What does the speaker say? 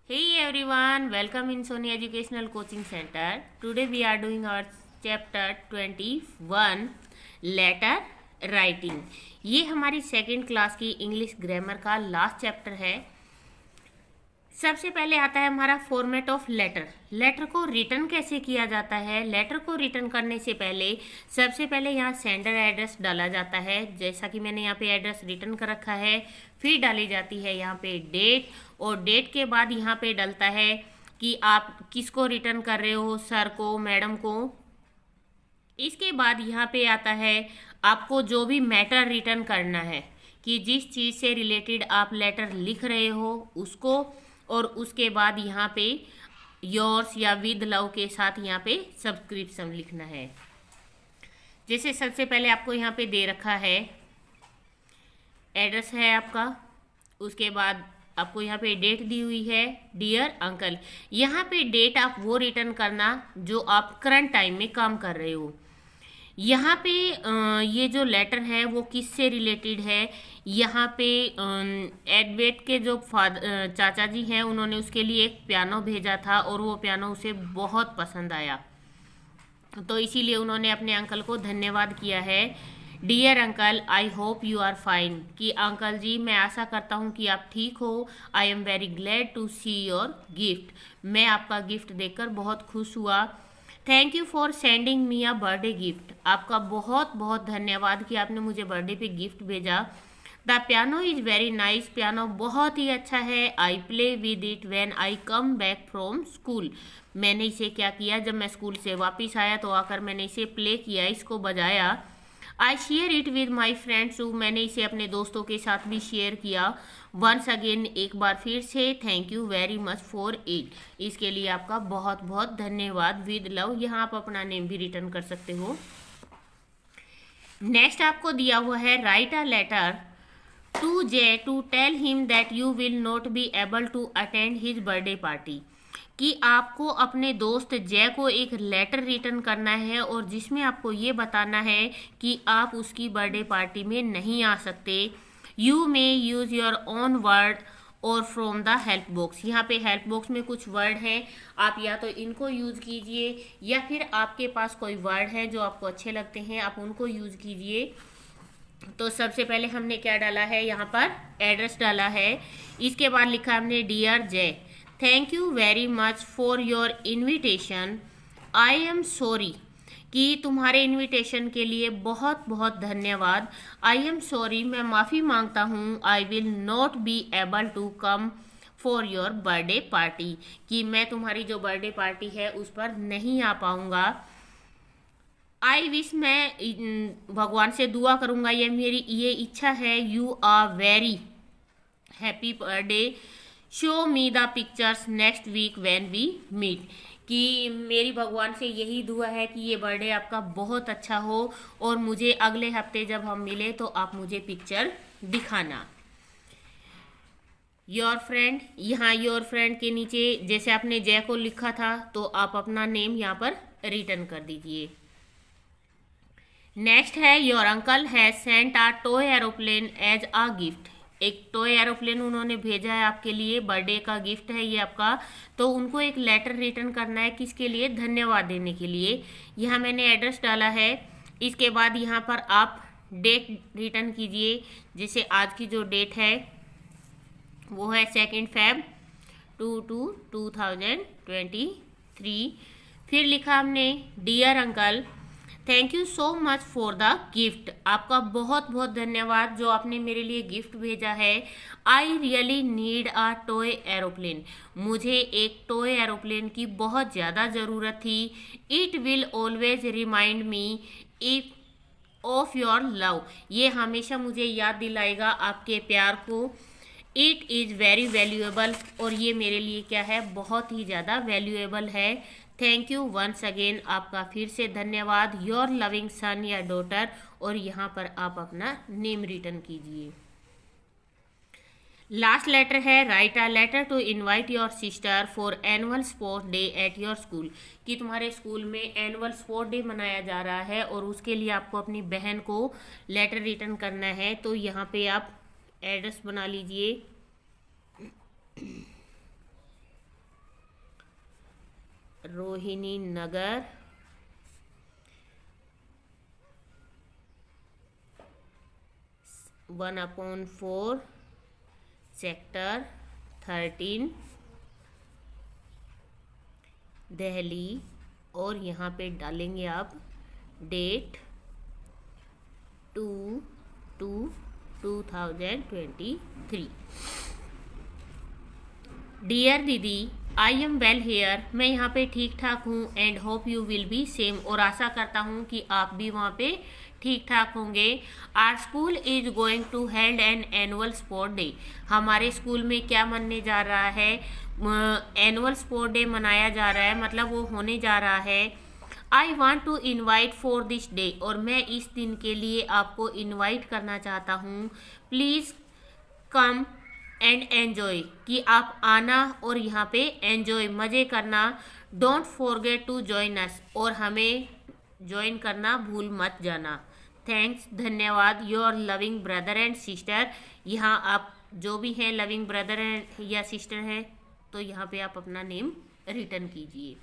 Hey everyone, welcome in Sony Educational Coaching Center. Today we are doing our chapter 21 letter writing. ये हमारी second class की English grammar का last chapter है। सबसे पहले आता है हमारा फॉर्मेट ऑफ लेटर। लेटर को रिटर्न कैसे किया जाता है। लेटर को रिटर्न करने से पहले सबसे पहले यहाँ सेंडर एड्रेस डाला जाता है, जैसा कि मैंने यहाँ पे एड्रेस रिटर्न कर रखा है। फिर डाली जाती है यहाँ पे डेट, और डेट के बाद यहाँ पे डलता है कि आप किसको रिटर्न कर रहे हो, सर को, मैडम को। इसके बाद यहाँ पे आता है आपको जो भी मैटर रिटर्न करना है, कि जिस चीज़ से रिलेटेड आप लेटर लिख रहे हो उसको, और उसके बाद यहाँ पे योर्स या विद लव के साथ यहाँ पे सब्सक्रिप्शन लिखना है। जैसे सबसे पहले आपको यहाँ पे दे रखा है एड्रेस है आपका, उसके बाद आपको यहाँ पे डेट दी हुई है डियर अंकल। यहाँ पे डेट आप वो रिटर्न करना जो आप करंट टाइम में काम कर रहे हो। यहाँ पे ये जो लेटर है वो किससे रिलेटेड है। यहाँ पे एडवेट के जो चाचा जी हैं उन्होंने उसके लिए एक पियानो भेजा था, और वो पियानो उसे बहुत पसंद आया, तो इसीलिए उन्होंने अपने अंकल को धन्यवाद किया है। Dear uncle, I hope you are fine, कि अंकल जी मैं आशा करता हूँ कि आप ठीक हो। I am very glad to see your gift, मैं आपका गिफ्ट देखकर बहुत खुश हुआ। Thank you for sending me a birthday gift, आपका बहुत बहुत धन्यवाद कि आपने मुझे बर्थडे पे गिफ्ट भेजा। The piano is very nice, piano बहुत ही अच्छा है। I play with it when I come back from school, मैंने इसे क्या किया, जब मैं स्कूल से वापस आया तो आकर मैंने इसे प्ले किया, इसको बजाया। I share it with my friends, मैंने इसे अपने दोस्तों के साथ भी शेयर किया। वंस अगेन, एक बार फिर से, thank you very much for it, इसके लिए आपका बहुत बहुत धन्यवाद। विद लव, यहाँ आप अपना नेम भी रिटर्न कर सकते हो। नेक्स्ट आपको दिया हुआ है write a letter to J to tell him that you will not be able to attend his birthday party, कि आपको अपने दोस्त जय को एक लेटर रिटर्न करना है, और जिसमें आपको ये बताना है कि आप उसकी बर्थडे पार्टी में नहीं आ सकते। You may use your own word और फ्रॉम द हेल्प बॉक्स, यहाँ पे हेल्प बॉक्स में कुछ वर्ड हैं, आप या तो इनको यूज़ कीजिए, या फिर आपके पास कोई वर्ड है जो आपको अच्छे लगते हैं आप उनको यूज़ कीजिए। तो सबसे पहले हमने क्या डाला है, यहाँ पर एड्रेस डाला है। इसके बाद लिखा हमने डियर जय, thank you very much for your invitation, I am sorry, कि तुम्हारे इनविटेशन के लिए बहुत बहुत धन्यवाद। आई एम सॉरी, मैं माफ़ी मांगता हूँ। I will not be able to come for your birthday party, कि मैं तुम्हारी जो बर्थडे पार्टी है उस पर नहीं आ पाऊँगा। आई विश, मैं भगवान से दुआ करूँगा, ये मेरी ये इच्छा है। You are very happy birthday, show me the pictures next week when we meet, कि मेरी भगवान से यही दुआ है कि ये बर्थडे आपका बहुत अच्छा हो, और मुझे अगले हफ्ते जब हम मिले तो आप मुझे पिक्चर दिखाना। योर फ्रेंड, यहाँ योर फ्रेंड के नीचे जैसे आपने जय को लिखा था तो आप अपना नेम यहाँ पर रिटर्न कर दीजिए। नेक्स्ट है your uncle has sent a toy aeroplane as a gift, एक टॉय एरोप्लेन उन्होंने भेजा है आपके लिए, बर्थडे का गिफ्ट है ये आपका। तो उनको एक लेटर रिटर्न करना है, किसके लिए, धन्यवाद देने के लिए। यहाँ मैंने एड्रेस डाला है। इसके बाद यहाँ पर आप डेट रिटर्न कीजिए, जैसे आज की जो डेट है वो है 2 Feb 2023। फिर लिखा हमने dear uncle, thank you so much for the gift, आपका बहुत बहुत धन्यवाद जो आपने मेरे लिए गिफ्ट भेजा है। I really need a toy aeroplane, मुझे एक टॉय एरोप्लेन की बहुत ज़्यादा ज़रूरत थी। It will always remind me if of your love, ये हमेशा मुझे याद दिलाएगा आपके प्यार को। इट इज़ वेरी वैल्यूएबल, और ये मेरे लिए क्या है, बहुत ही ज़्यादा वैल्यूएबल है। थैंक यू वंस अगेन, आपका फिर से धन्यवाद। योर लविंग सन या डॉटर, और यहाँ पर आप अपना नेम रिटर्न कीजिए। लास्ट लेटर है write a letter to invite your sister for annual sports day at your school, कि तुम्हारे स्कूल में एनुअल स्पोर्ट डे मनाया जा रहा है और उसके लिए आपको अपनी बहन को लेटर रिटर्न करना है। तो यहाँ पे आप एड्रेस बना लीजिए। रोहिणी नगर, 1/4, सेक्टर 13, दिल्ली। और यहाँ पे डालेंगे आप डेट 2/2/2023। डियर दीदी, आई एम वेल हेयर, मैं यहाँ पे ठीक ठाक हूँ and hope you will be same, और आशा करता हूँ कि आप भी वहाँ पे ठीक ठाक होंगे। Our school is going to held an annual sport day. हमारे स्कूल में क्या मनने जा रहा है, एनुअल स्पोर्ट डे मनाया जा रहा है, मतलब वो होने जा रहा है। I want to invite for this day, और मैं इस दिन के लिए आपको इन्वाइट करना चाहता हूँ। प्लीज़ कम एंड एन्जॉय, कि आप आना और यहाँ पे एन्जॉय मज़े करना। Don't forget to join us, और हमें ज्वाइन करना भूल मत जाना। थैंक्स, धन्यवाद। Your loving brother and sister. यहाँ आप जो भी हैं लविंग ब्रदर या सिस्टर हैं, तो यहाँ पे आप अपना नेम रिटर्न कीजिए।